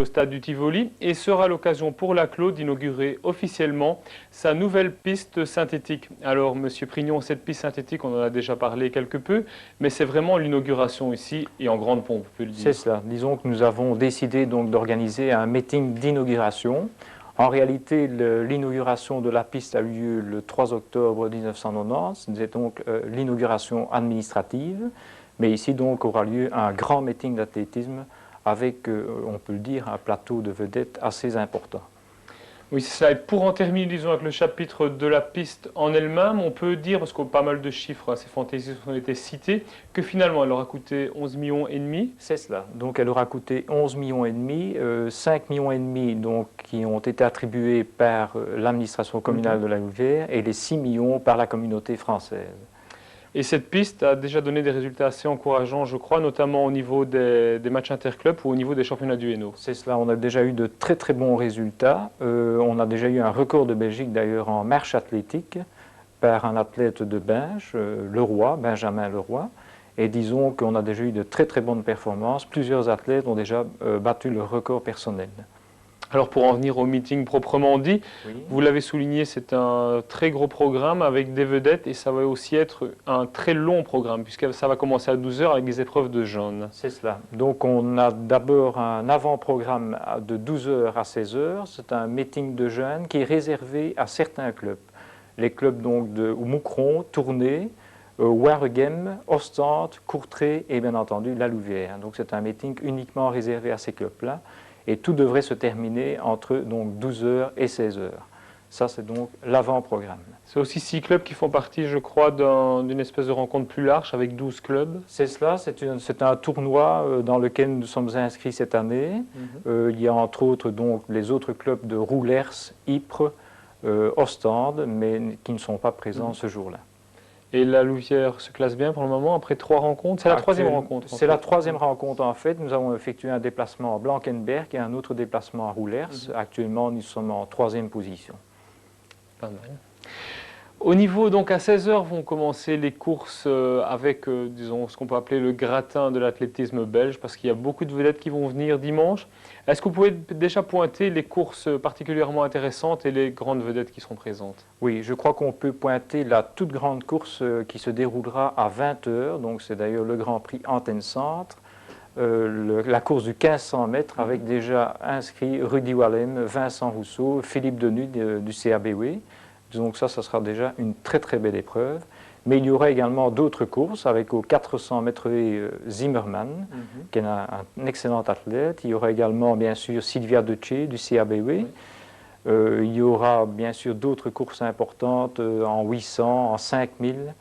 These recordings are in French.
au stade du Tivoli et sera l'occasion pour la Clos d'inaugurer officiellement sa nouvelle piste synthétique. Alors, Monsieur Prignon, cette piste synthétique, on en a déjà parlé quelque peu, mais c'est vraiment l'inauguration ici et en grande pompe, on peut le dire. C'est cela. Disons que nous avons décidé donc d'organiser un meeting d'inauguration. En réalité, l'inauguration de la piste a eu lieu le 3 octobre 1990. C'est donc l'inauguration administrative. Mais ici, donc, aura lieu un grand meeting d'athlétisme avec, on peut le dire, un plateau de vedettes assez important. Oui, c'est ça. Et pour en terminer, disons, avec le chapitre de la piste en elle-même, on peut dire, parce que pas mal de chiffres assez fantaisistes ont été cités, que finalement, elle aura coûté 11,5 millions. C'est cela. Donc, elle aura coûté 11,5 millions, 5,5 millions donc, qui ont été attribués par l'administration communale de la Louvière et les 6 millions par la communauté française. Et cette piste a déjà donné des résultats assez encourageants, je crois, notamment au niveau des matchs interclubs ou au niveau des championnats du Hainaut. C'est cela, on a déjà eu de très très bons résultats. On a déjà eu un record de Belgique d'ailleurs en marche athlétique par un athlète de Binge, Benjamin Leroy. Et disons qu'on a déjà eu de très très bonnes performances. Plusieurs athlètes ont déjà battu le record personnel. Alors pour en venir au meeting proprement dit, oui. Vous l'avez souligné, c'est un très gros programme avec des vedettes et ça va aussi être un très long programme puisque ça va commencer à 12 h avec des épreuves de jeunes. C'est cela. Donc on a d'abord un avant-programme de 12 h à 16 h. C'est un meeting de jeunes qui est réservé à certains clubs. Les clubs donc de Moucron, Tournai, Waregem, Ostende, Courtrai et bien entendu la Louvière. Donc c'est un meeting uniquement réservé à ces clubs-là. Et tout devrait se terminer entre donc, 12 h et 16 h. Ça, c'est donc l'avant-programme. C'est aussi 6 clubs qui font partie, je crois, d'une espèce de rencontre plus large avec 12 clubs. C'est cela, c'est un tournoi dans lequel nous sommes inscrits cette année. Il y a entre autres donc, les autres clubs de Roulers, Ypres, Ostende, mais qui ne sont pas présents ce jour-là. Et la Louvière se classe bien pour le moment, après 3 rencontres. C'est la troisième rencontre. C'est la troisième rencontre en fait. Nous avons effectué un déplacement à Blankenberg et un autre déplacement à Roulers. Actuellement, nous sommes en 3e position. Pas mal. Au niveau, donc à 16 h vont commencer les courses avec, disons, ce qu'on peut appeler le gratin de l'athlétisme belge, parce qu'il y a beaucoup de vedettes qui vont venir dimanche. Est-ce que vous pouvez déjà pointer les courses particulièrement intéressantes et les grandes vedettes qui seront présentes? Oui, je crois qu'on peut pointer la toute grande course qui se déroulera à 20 h, donc c'est d'ailleurs le Grand Prix Antenne Centre, la course du 1500 mètres avec déjà inscrit Rudy Wallem, Vincent Rousseau, Philippe Denuy du CABW. Donc ça sera déjà une très très belle épreuve. Mais il y aura également d'autres courses avec au 400 mètres Zimmermann, qui est un excellent athlète. Il y aura également bien sûr Sylvia Duce du CABW. Il y aura bien sûr d'autres courses importantes en 800, en 5000.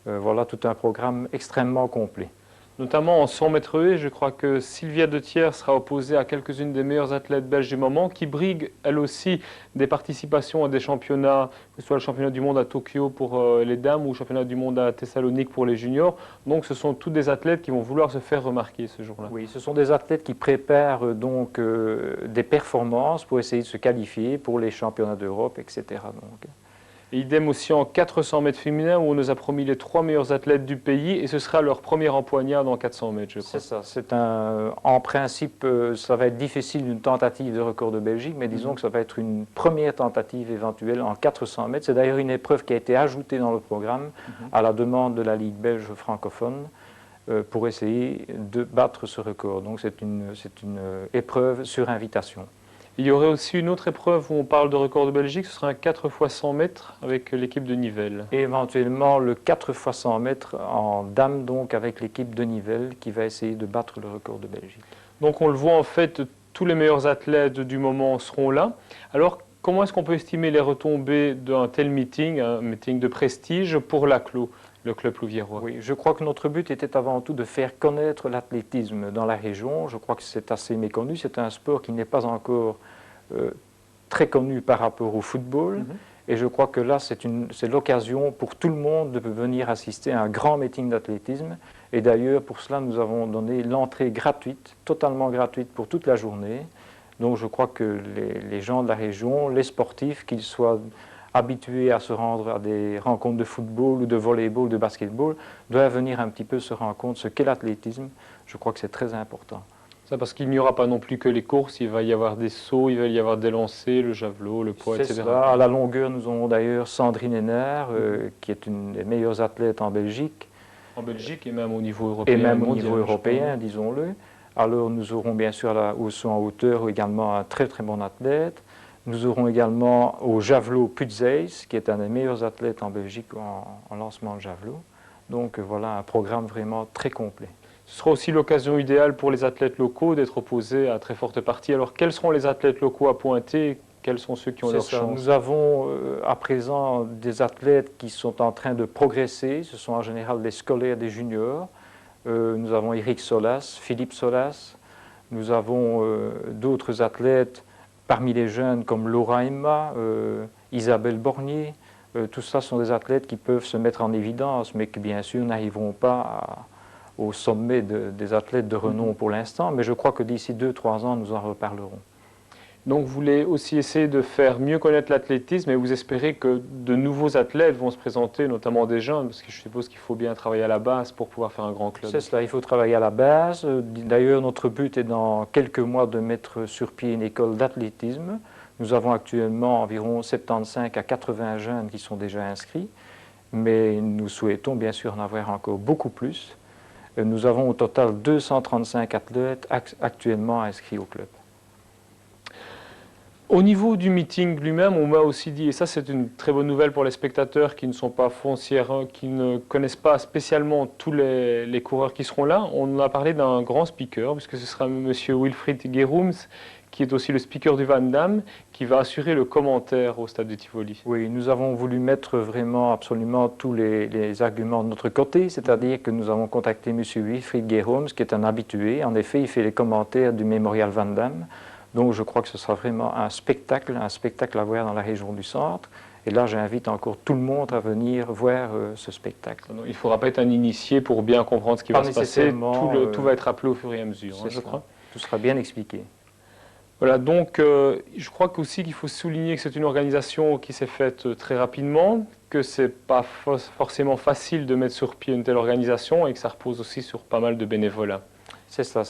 Voilà tout un programme extrêmement complet. Notamment en 100 mètres haies, je crois que Sylvia Detière sera opposée à quelques-unes des meilleures athlètes belges du moment, qui briguent elle aussi des participations à des championnats, que ce soit le championnat du monde à Tokyo pour les dames ou le championnat du monde à Thessalonique pour les juniors. Donc ce sont tous des athlètes qui vont vouloir se faire remarquer ce jour-là. Oui, ce sont des athlètes qui préparent donc des performances pour essayer de se qualifier pour les championnats d'Europe, etc. Donc. Et idem aussi en 400 mètres féminins où on nous a promis les 3 meilleurs athlètes du pays et ce sera leur première empoignade en 400 mètres, je crois. C'est ça. En principe, ça va être difficile une tentative de record de Belgique, mais disons que ça va être une première tentative éventuelle en 400 mètres. C'est d'ailleurs une épreuve qui a été ajoutée dans le programme à la demande de la Ligue belge francophone pour essayer de battre ce record. Donc c'est une épreuve sur invitation. Il y aurait aussi une autre épreuve où on parle de record de Belgique, ce sera un 4 x 100 mètres avec l'équipe de Nivelles. Et éventuellement le 4 x 100 mètres en dames, donc avec l'équipe de Nivelles qui va essayer de battre le record de Belgique. Donc on le voit en fait, tous les meilleurs athlètes du moment seront là. Alors comment est-ce qu'on peut estimer les retombées d'un tel meeting, un meeting de prestige pour la Clos, le club louviérois? Oui, je crois que notre but était avant tout de faire connaître l'athlétisme dans la région. Je crois que c'est assez méconnu. C'est un sport qui n'est pas encore très connu par rapport au football. Et je crois que là, c'est l'occasion pour tout le monde de venir assister à un grand meeting d'athlétisme. Et d'ailleurs, pour cela, nous avons donné l'entrée gratuite, totalement gratuite pour toute la journée. Donc je crois que les gens de la région, les sportifs, qu'ils soient habitués à se rendre à des rencontres de football ou de volleyball, de basketball, doivent venir un petit peu se rendre compte de ce qu'est l'athlétisme. Je crois que c'est très important. Ça parce qu'il n'y aura pas non plus que les courses, il va y avoir des sauts, il va y avoir des lancers, le javelot, le poids, C'est etc. cela. À la longueur, nous avons d'ailleurs Sandrine Henner, qui est une des meilleures athlètes en Belgique, En Belgique et même au niveau européen. et même au mondial, niveau je européen, crois. disons-le. Alors nous aurons bien sûr au saut en hauteur également un très très bon athlète. Nous aurons également au javelot Putzeis, qui est un des meilleurs athlètes en Belgique en lancement de javelot. Donc voilà un programme vraiment très complet. Ce sera aussi l'occasion idéale pour les athlètes locaux d'être opposés à très forte partie. Alors quels seront les athlètes locaux à pointer? Quels sont ceux qui ont C'est leur ça. chance? Nous avons à présent des athlètes qui sont en train de progresser. Ce sont en général des scolaires, des juniors. Nous avons Eric Solas, Philippe Solas. Nous avons d'autres athlètes parmi les jeunes comme Laura Emma, Isabelle Bornier. Tout ça sont des athlètes qui peuvent se mettre en évidence, mais qui bien sûr n'arriveront pas au sommet des athlètes de renom pour l'instant. Mais je crois que d'ici 2-3 ans, nous en reparlerons. Donc vous voulez aussi essayer de faire mieux connaître l'athlétisme et vous espérez que de nouveaux athlètes vont se présenter, notamment des jeunes, parce que je suppose qu'il faut bien travailler à la base pour pouvoir faire un grand club. C'est cela, il faut travailler à la base. D'ailleurs, notre but est dans quelques mois de mettre sur pied une école d'athlétisme. Nous avons actuellement environ 75 à 80 jeunes qui sont déjà inscrits, mais nous souhaitons bien sûr en avoir encore beaucoup plus. Nous avons au total 235 athlètes actuellement inscrits au club. Au niveau du meeting lui-même, on m'a aussi dit, et ça c'est une très bonne nouvelle pour les spectateurs qui ne sont pas foncières, qui ne connaissent pas spécialement tous les coureurs qui seront là, on a parlé d'un grand speaker, puisque ce sera M. Wilfried Gerums, qui est aussi le speaker du Van Damme, qui va assurer le commentaire au stade de Tivoli. Oui, nous avons voulu mettre vraiment absolument tous les arguments de notre côté, c'est-à-dire que nous avons contacté M. Wilfried Gerums, qui est un habitué. En effet, il fait les commentaires du Mémorial Van Damme. Donc je crois que ce sera vraiment un spectacle à voir dans la région du centre. Et là, j'invite encore tout le monde à venir voir ce spectacle. Il ne faudra pas être un initié pour bien comprendre ce qui va se passer. Tout va être appelé au fur et à mesure, je crois. Tout sera bien expliqué. Voilà, donc je crois aussi qu'il faut souligner que c'est une organisation qui s'est faite très rapidement, que ce n'est pas forcément facile de mettre sur pied une telle organisation et que ça repose aussi sur pas mal de bénévolat. C'est ça,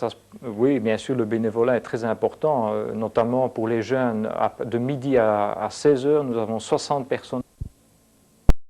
oui, bien sûr, le bénévolat est très important, notamment pour les jeunes. De midi à 16 h, nous avons 60 personnes